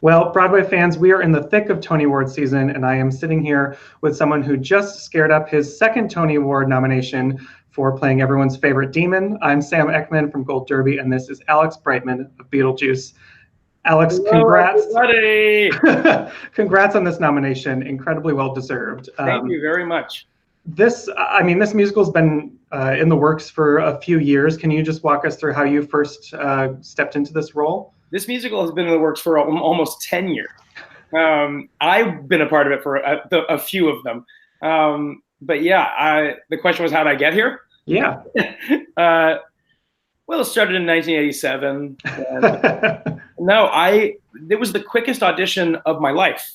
Well, Broadway fans, we are in the thick of Tony Award season, and I am sitting here with someone who just scared up his second Tony Award nomination for playing everyone's favorite demon. I'm Sam Eckmann from Gold Derby, and this is Alex Brightman of Beetlejuice. Alex, Hello, congrats. everybody. Congrats on this nomination. Incredibly well deserved. Thank you very much. This musical's been in the works for a few years. Can you just walk us through how you first stepped into this role? This musical has been in the works for almost 10 years. I've been a part of it for a few of them. But yeah, the question was, how did I get here? Yeah. Well, it started in 1987. And it was the quickest audition of my life.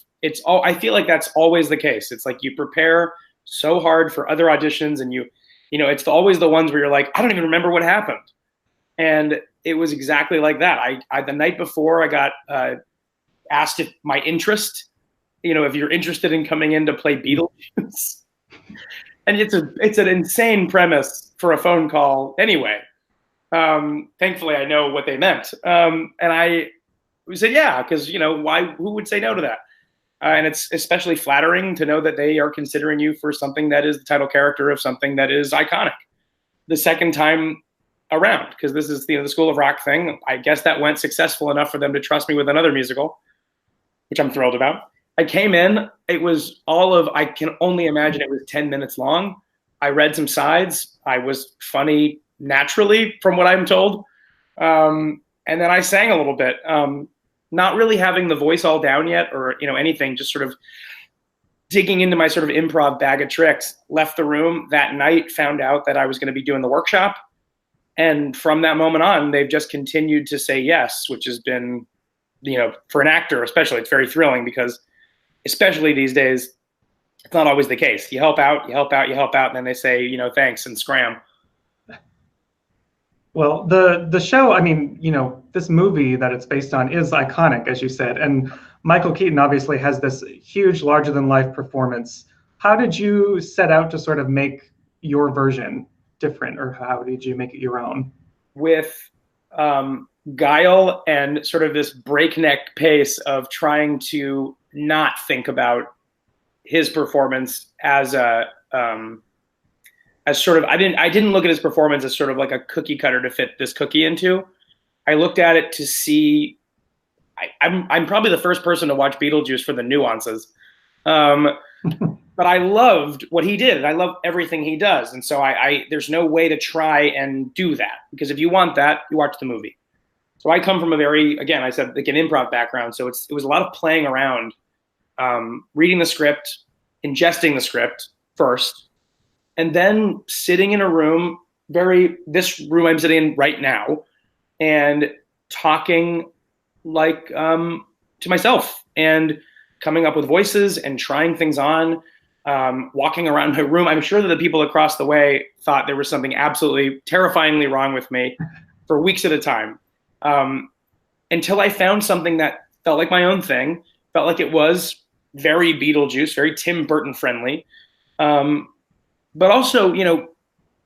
I feel like that's always the case. It's like you prepare so hard for other auditions, and it's always the ones where you're like, I don't even remember what happened. And it was exactly like that. The night before, I got asked if my interest, if you're interested in coming in to play Beetlejuice. And it's an insane premise for a phone call anyway. Thankfully, I know what they meant. And we said, yeah, because, who would say no to that? And it's especially flattering to know that they are considering you for something that is the title character of something that is iconic. The second time around, because this is the School of Rock thing. I guess that went successful enough for them to trust me with another musical, which I'm thrilled about. I came in, it was I can only imagine it was 10 minutes long. I read some sides. I was funny naturally, from what I'm told. And then I sang a little bit, not really having the voice all down yet or, anything, just sort of digging into my sort of improv bag of tricks. Left the room that night, found out that I was going to be doing the workshop. And from that moment on, they've just continued to say yes, which has been, for an actor especially, it's very thrilling because especially these days, it's not always the case. You help out, and then they say, thanks and scram. Well, the show, this movie that it's based on is iconic, as you said. And Michael Keaton obviously has this huge, larger-than-life performance. How did you set out to sort of make your version different, or how did you make it your own? With guile and sort of this breakneck pace of trying to not think about his performance as sort of, I didn't look at his performance as sort of like a cookie cutter to fit this cookie into. I looked at it to see, I'm probably the first person to watch Beetlejuice for the nuances. But I loved what he did, and I love everything he does. And so there's no way to try and do that, because if you want that, you watch the movie. So I come from a very, again, I said, like an improv background. So it was a lot of playing around, reading the script, ingesting the script first, and then sitting in a room, this room I'm sitting in right now, and talking like to myself and coming up with voices and trying things on. Walking around my room. I'm sure that the people across the way thought there was something absolutely terrifyingly wrong with me for weeks at a time, until I found something that felt like my own thing, felt like it was very Beetlejuice, very Tim Burton friendly. But also,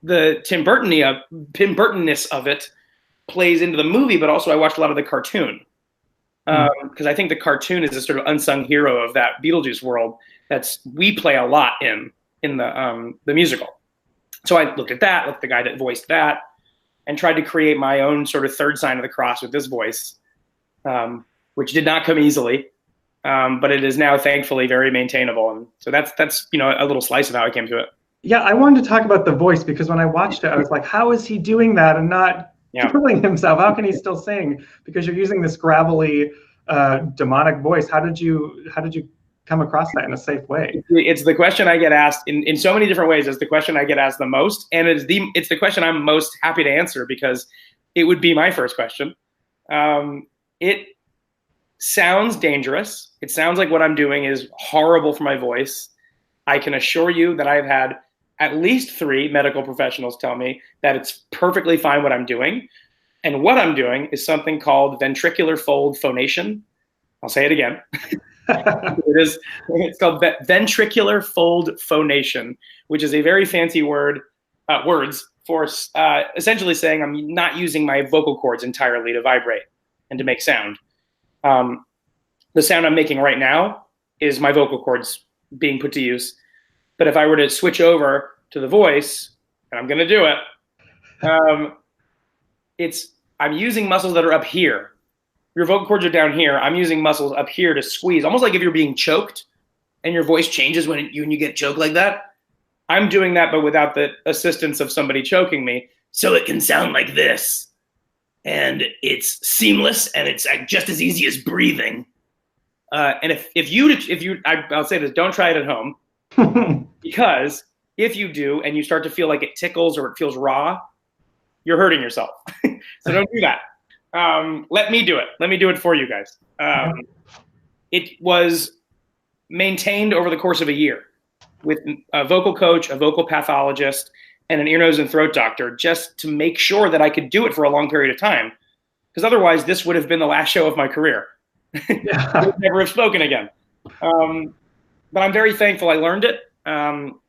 the Tim Burtonness of it plays into the movie, but also I watched a lot of the cartoon. Because I think the cartoon is a sort of unsung hero of that Beetlejuice world we play a lot in the musical. So I looked at the guy that voiced that, and tried to create my own sort of third sign of the cross with this voice, which did not come easily, but it is now thankfully very maintainable. And so that's a little slice of how I came to it. Yeah, I wanted to talk about the voice, because when I watched it, I was like, how is he doing that and not killing himself? How can he still sing? Because you're using this gravelly, demonic voice. How did you come across that in a safe way? It's the question I get asked in so many different ways. It's the question I get asked the most, and it's the question I'm most happy to answer, because it would be my first question. It sounds dangerous. It sounds like what I'm doing is horrible for my voice. I can assure you that I've had at least 3 medical professionals tell me that it's perfectly fine what I'm doing. And what I'm doing is something called ventricular fold phonation. I'll say it again. It's called ventricular fold phonation, which is a very fancy words for essentially saying I'm not using my vocal cords entirely to vibrate and to make sound. the sound I'm making right now is my vocal cords being put to use. But if I were to switch over to the voice, and I'm going to do it, I'm using muscles that are up here. Your vocal cords are down here. I'm using muscles up here to squeeze, almost like if you're being choked and your voice changes when you get choked like that. I'm doing that, but without the assistance of somebody choking me, so it can sound like this. And it's seamless, and it's just as easy as breathing. And I'll say this, don't try it at home, because if you do and you start to feel like it tickles or it feels raw, you're hurting yourself. So don't do that. Let me do it. Let me do it for you guys. It was maintained over the course of a year with a vocal coach, a vocal pathologist, and an ear, nose, and throat doctor, just to make sure that I could do it for a long period of time. Because otherwise, this would have been the last show of my career. I would never have spoken again. But I'm very thankful I learned it. I'm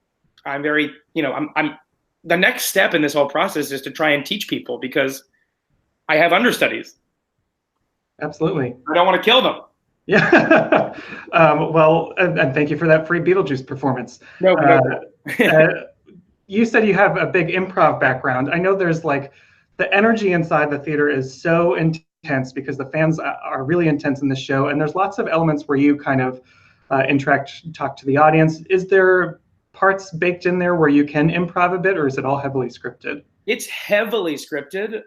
the next step in this whole process is to try and teach people, because I have understudies. Absolutely. I don't want to kill them. Yeah. Well, and thank you for that free Beetlejuice performance. No. You said you have a big improv background. I know there's like the energy inside the theater is so intense because the fans are really intense in the show. And there's lots of elements where you kind of talk to the audience. Is there parts baked in there where you can improv a bit, or is it all heavily scripted? It's heavily scripted,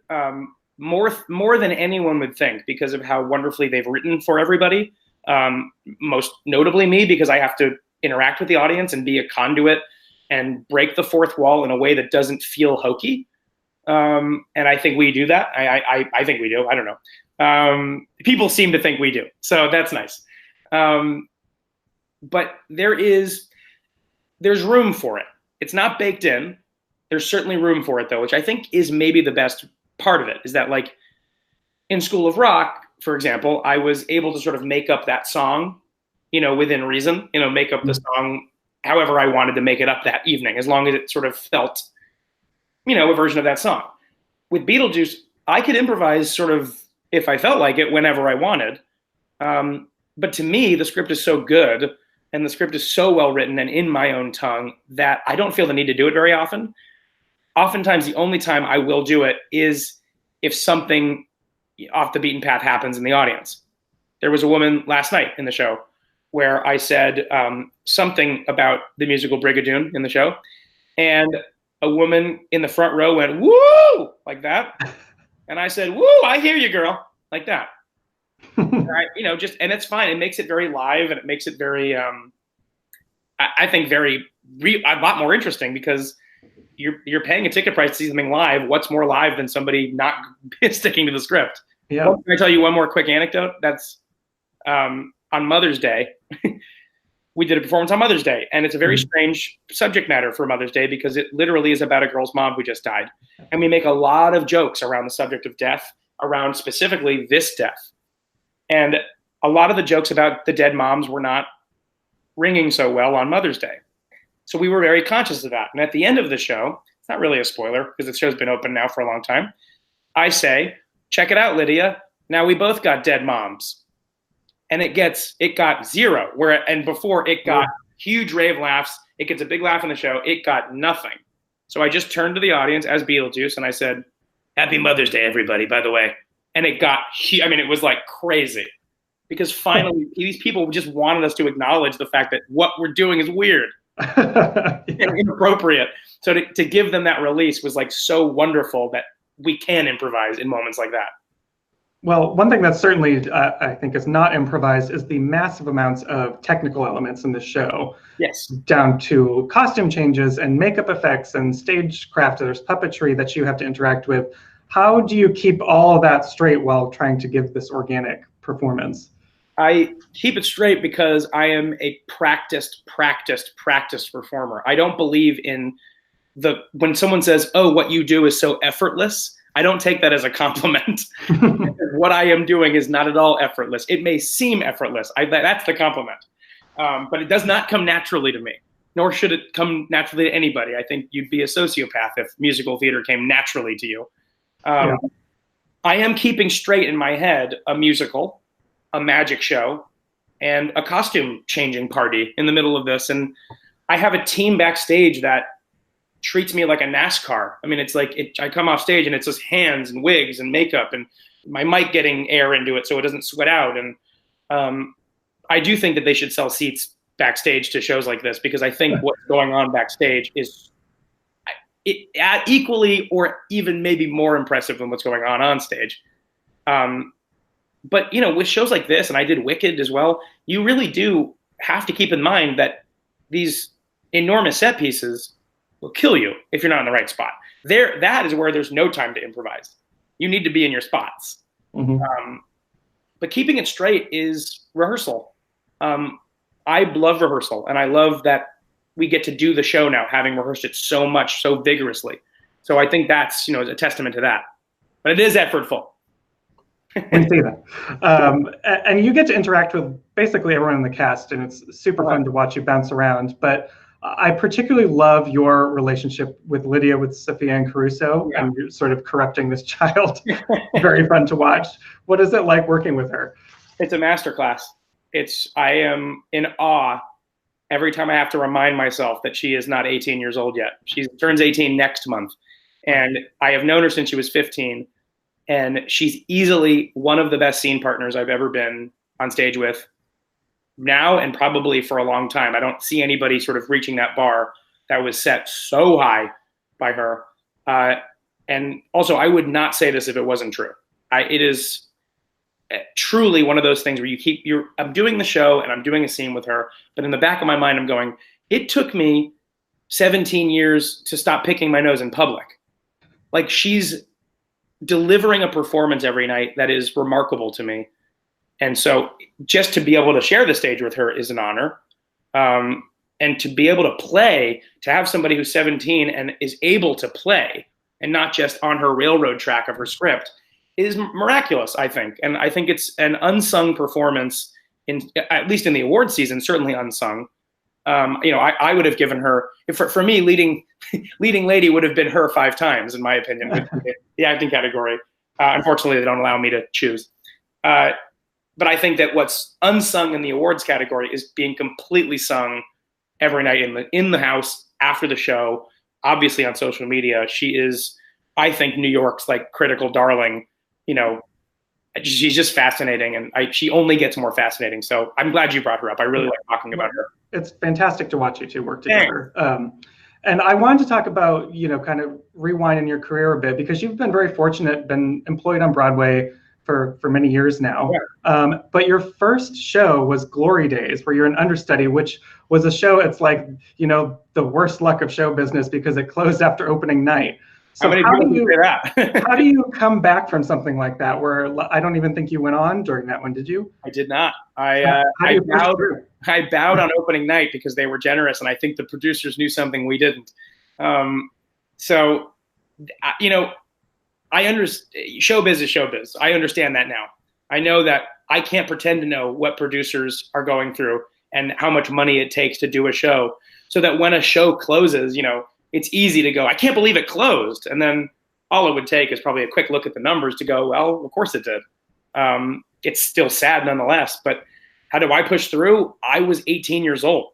more than anyone would think, because of how wonderfully they've written for everybody. Most notably me, because I have to interact with the audience and be a conduit and break the fourth wall in a way that doesn't feel hokey. And I think we do that. I think we do. I don't know. People seem to think we do. So that's nice. But there's room for it. It's not baked in. There's certainly room for it, though, which I think is maybe the best part of it, is that, like, in School of Rock, for example, I was able to sort of make up that song, within reason, make up the song however I wanted to make it up that evening, as long as it sort of felt, a version of that song. With Beetlejuice, I could improvise sort of, if I felt like it, whenever I wanted. But to me, the script is so good, and the script is so well written and in my own tongue, that I don't feel the need to do it very often. Oftentimes, the only time I will do it is if something off the beaten path happens in the audience. There was a woman last night in the show where I said something about the musical Brigadoon in the show, and a woman in the front row went, "Woo!" like that. And I said, "Woo, I hear you, girl," like that. And it's fine. It makes it very live, and it makes it very, I think, a lot more interesting, because you're paying a ticket price to see something live. What's more live than somebody not sticking to the script? Yeah. Can I tell you one more quick anecdote? That's on Mother's Day. We did a performance on Mother's Day, and it's a very strange subject matter for Mother's Day, because it literally is about a girl's mom who just died. And we make a lot of jokes around the subject of death, around specifically this death. And a lot of the jokes about the dead moms were not ringing so well on Mother's Day. So we were very conscious of that. And at the end of the show, it's not really a spoiler because the show's been open now for a long time, I say, "Check it out, Lydia. Now we both got dead moms." And it got zero. And before it got huge rave laughs, it gets a big laugh in the show. It got nothing. So I just turned to the audience as Beetlejuice and I said, "Happy Mother's Day, everybody, by the way." And it got, it was like crazy, because finally these people just wanted us to acknowledge the fact that what we're doing is weird and inappropriate. So to give them that release was like so wonderful, that we can improvise in moments like that. Well, one thing that certainly I think is not improvised is the massive amounts of technical elements in the show. Yes. Down to costume changes and makeup effects and stagecraft. There's puppetry that you have to interact with. How do you keep all of that straight while trying to give this organic performance? I keep it straight because I am a practiced performer. I don't believe in when someone says, "Oh, what you do is so effortless." I don't take that as a compliment. What I am doing is not at all effortless. It may seem effortless. That's the compliment. But it does not come naturally to me, nor should it come naturally to anybody. I think you'd be a sociopath if musical theater came naturally to you. I am keeping straight in my head a musical, a magic show, and a costume changing party in the middle of this. And I have a team backstage that treats me like a NASCAR. I mean, it's like I come off stage and it's just hands and wigs and makeup and my mic getting air into it so it doesn't sweat out. And I do think that they should sell seats backstage to shows like this, because I think what's going on backstage is equally or even maybe more impressive than what's going on stage. But, you know, with shows like this, and I did Wicked as well, you really do have to keep in mind that these enormous set pieces will kill you if you're not in the right spot. That is where there's no time to improvise. You need to be in your spots. Mm-hmm. But keeping it straight is rehearsal. I love rehearsal, and I love that we get to do the show now, having rehearsed it so much, so vigorously. So I think that's, you know, a testament to that. But it is effortful. We see that. And you get to interact with basically everyone in the cast, and it's super fun to watch you bounce around. But I particularly love your relationship with Lydia, with Sophia and Caruso, and you're sort of corrupting this child. Very fun to watch. What is it like working with her? It's a masterclass. I am in awe every time I have to remind myself that she is not 18 years old yet. She turns 18 next month. And I have known her since she was 15. And she's easily one of the best scene partners I've ever been on stage with now, and probably for a long time. I don't see anybody sort of reaching that bar that was set so high by her. And also, I would not say this if it wasn't true. It is truly one of those things where I'm doing the show and I'm doing a scene with her, but in the back of my mind, I'm going, it took me 17 years to stop picking my nose in public. Like, she's delivering a performance every night that is remarkable to me. And so just to be able to share the stage with her is an honor. And to be able to play, to have somebody who's 17 and is able to play and not just on her railroad track of her script is miraculous, I think. And I think it's an unsung performance, at least in the award season, certainly unsung. You know, I would have given her, for me, leading lady would have been her 5 times, in my opinion, with the acting category. Unfortunately, they don't allow me to choose. But I think that what's unsung in the awards category is being completely sung every night in the house after the show, obviously on social media. She is, I think, New York's like critical darling. You know, she's just fascinating, and she only gets more fascinating. So I'm glad you brought her up. I really like talking about her. It's fantastic to watch you two work together. And I wanted to talk about, you know, kind of rewind in your career a bit, because you've been very fortunate, been employed on Broadway for many years now. Yeah. But your first show was Glory Days, where you're an understudy, which was a show, it's like, you know, the worst luck of show business because it closed after opening night. So how do you come back from something like that, where I don't even think you went on during that one, did you? I did not. I bowed on opening night because they were generous, and I think the producers knew something we didn't. So, you know, I understand showbiz is showbiz. I understand that now. I know that I can't pretend to know what producers are going through and how much money it takes to do a show, so that when a show closes, you know, it's easy to go, I can't believe it closed. And then all it would take is probably a quick look at the numbers to go, well, of course it did. It's still sad nonetheless, but how do I push through? I was 18 years old.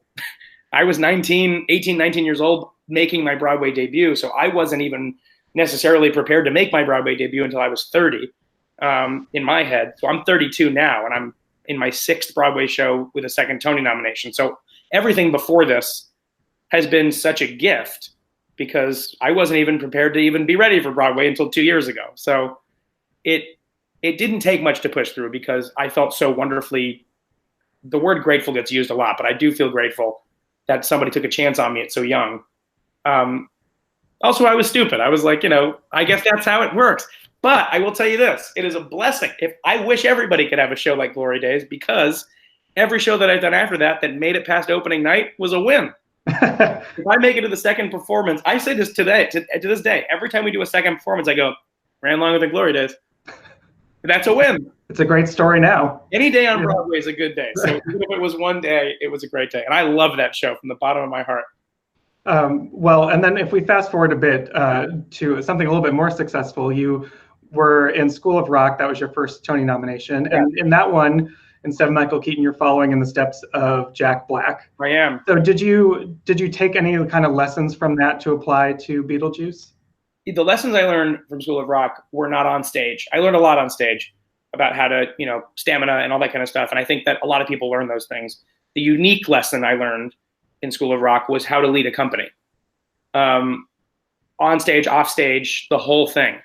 I was 19 years old making my Broadway debut. So I wasn't even necessarily prepared to make my Broadway debut until I was 30 in my head. So I'm 32 now, and I'm in my 6th Broadway show with a 2nd Tony nomination. So everything before this has been such a gift, because I wasn't even prepared to even be ready for Broadway until 2 years ago. So it didn't take much to push through, because I felt so wonderfully, the word grateful gets used a lot, but I do feel grateful that somebody took a chance on me at so young. Also, I was stupid. I was like, you know, I guess that's how it works. But I will tell you this, it is a blessing. I wish everybody could have a show like Glory Days, because every show that I've done after that made it past opening night was a win. If I make it to the 2nd performance, I say this to this day, every time we do a 2nd performance, I go, ran longer than Glory Days. That's a win. It's a great story now. Any day on Broadway is a good day. So even if it was one day, it was a great day. And I love that show from the bottom of my heart. Well, and then if we fast forward a bit to something a little bit more successful, you were in School of Rock. That was your first Tony nomination. And in that one, instead of Michael Keaton, you're following in the steps of Jack Black. I am. So did you take any kind of lessons from that to apply to Beetlejuice? The lessons I learned from School of Rock were not on stage. I learned a lot on stage about how to, stamina and all that kind of stuff. And I think that a lot of people learn those things. The unique lesson I learned in School of Rock was how to lead a company. On stage, off stage, the whole thing.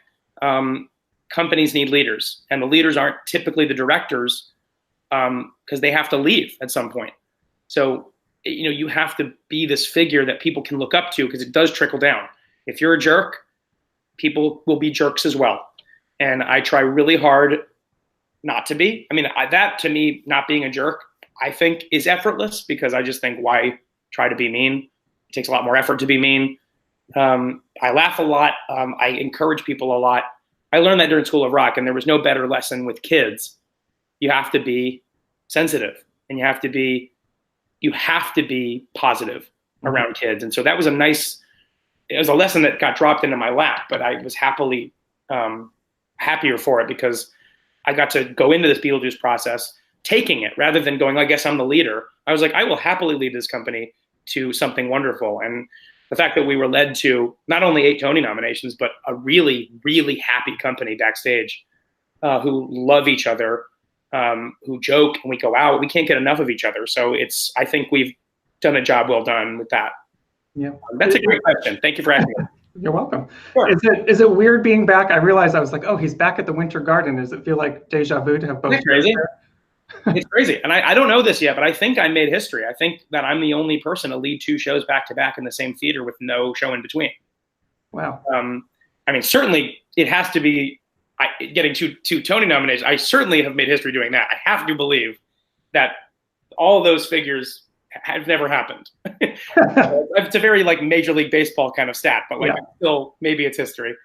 Companies need leaders, and the leaders aren't typically the directors because they have to leave at some point. So, you have to be this figure that people can look up to because it does trickle down. If you're a jerk, people will be jerks as well. And I try really hard not to be. I mean, that to me, not being a jerk, I think is effortless because I just think, why try to be mean? It takes a lot more effort to be mean. I laugh a lot. I encourage people a lot. I learned that during School of Rock, and there was no better lesson with kids. You have to be sensitive, and you have to be positive around kids. And so that was it was a lesson that got dropped into my lap, but I was happier for it because I got to go into this Beetlejuice process, taking it rather than going, I guess I'm the leader. I was like, I will happily lead this company to something wonderful. And the fact that we were led to not only 8 Tony nominations, but a really, really happy company backstage who love each other, who joke and we go out. We can't get enough of each other. So I think we've done a job well done with that. Yeah, that's a great question. Thank you for asking. You're welcome. Sure. Is it weird being back? I realized I was like, oh, he's back at the Winter Garden. Does it feel like deja vu to have both? It's crazy. It's crazy. And I don't know this yet, but I think I made history. I think that I'm the only person to lead 2 shows back to back in the same theater with no show in between. Wow. I mean, certainly it has to be getting two Tony nominations. I certainly have made history doing that. I have to believe that all those figures have never happened. It's a very Major League Baseball kind of stat, but still maybe it's history.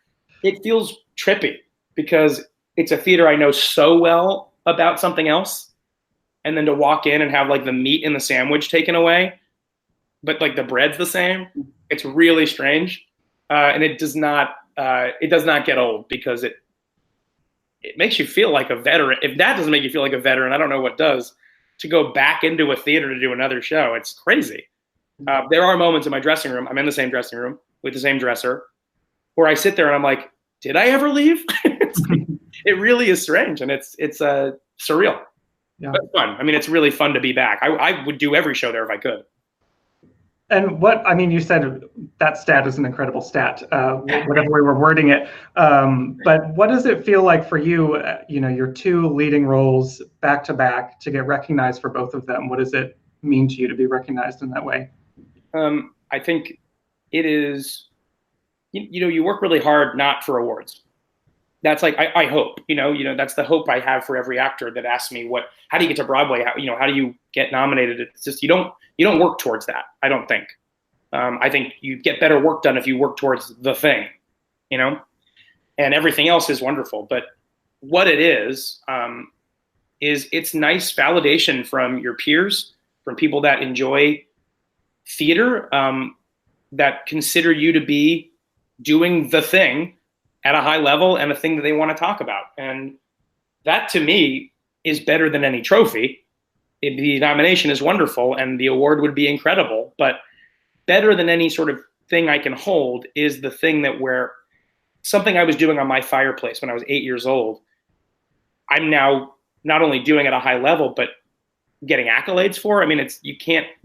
It feels trippy because it's a theater I know so well about something else. And then to walk in and have the meat in the sandwich taken away, but the bread's the same. It's really strange. And it does not get old because it makes you feel like a veteran. If that doesn't make you feel like a veteran, I don't know what does. To go back into a theater to do another show, it's crazy. There are moments in my dressing room, I'm in the same dressing room with the same dresser, where I sit there and I'm like, did I ever leave? It really is strange, and it's surreal. Yeah. But fun. I mean, it's really fun to be back. I would do every show there if I could. And you said that stat is an incredible stat, whatever we were wording it. But what does it feel like for you, your 2 leading roles back to back, to get recognized for both of them? What does it mean to you to be recognized in that way? I think it is, you work really hard not for awards. That's I hope, that's the hope I have for every actor that asks me how do you get to Broadway? How do you get nominated? It's just, you don't work towards that. I don't think. I think you get better work done if you work towards the thing, and everything else is wonderful. But what it is it's nice validation from your peers, from people that enjoy theater, that consider you to be doing the thing at a high level and a thing that they want to talk about. And that to me is better than any trophy. The nomination is wonderful and the award would be incredible, but better than any sort of thing I can hold is the thing that where something I was doing on my fireplace when I was 8 years old, I'm now not only doing at a high level, but getting accolades for. I mean,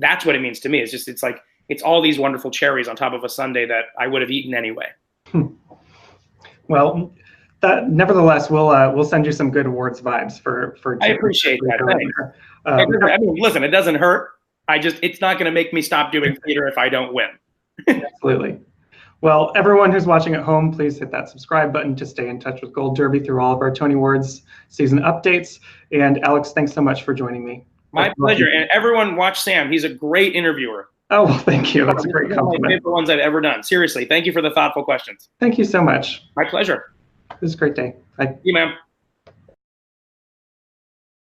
that's what it means to me. It's all these wonderful cherries on top of a sundae that I would have eaten anyway. Well, nevertheless, we'll send you some good awards vibes for I appreciate that. Thanks. Listen, it doesn't hurt. It's not going to make me stop doing theater if I don't win. Absolutely. Well, everyone who's watching at home, please hit that subscribe button to stay in touch with Gold Derby through all of our Tony Awards season updates. And Alex, thanks so much for joining me. My pleasure. And everyone watch Sam. He's a great interviewer. Oh, well, thank you. That's a great compliment. One of my favorite ones I've ever done. Seriously, thank you for the thoughtful questions. Thank you so much. My pleasure. It was a great day. Bye. You, ma'am.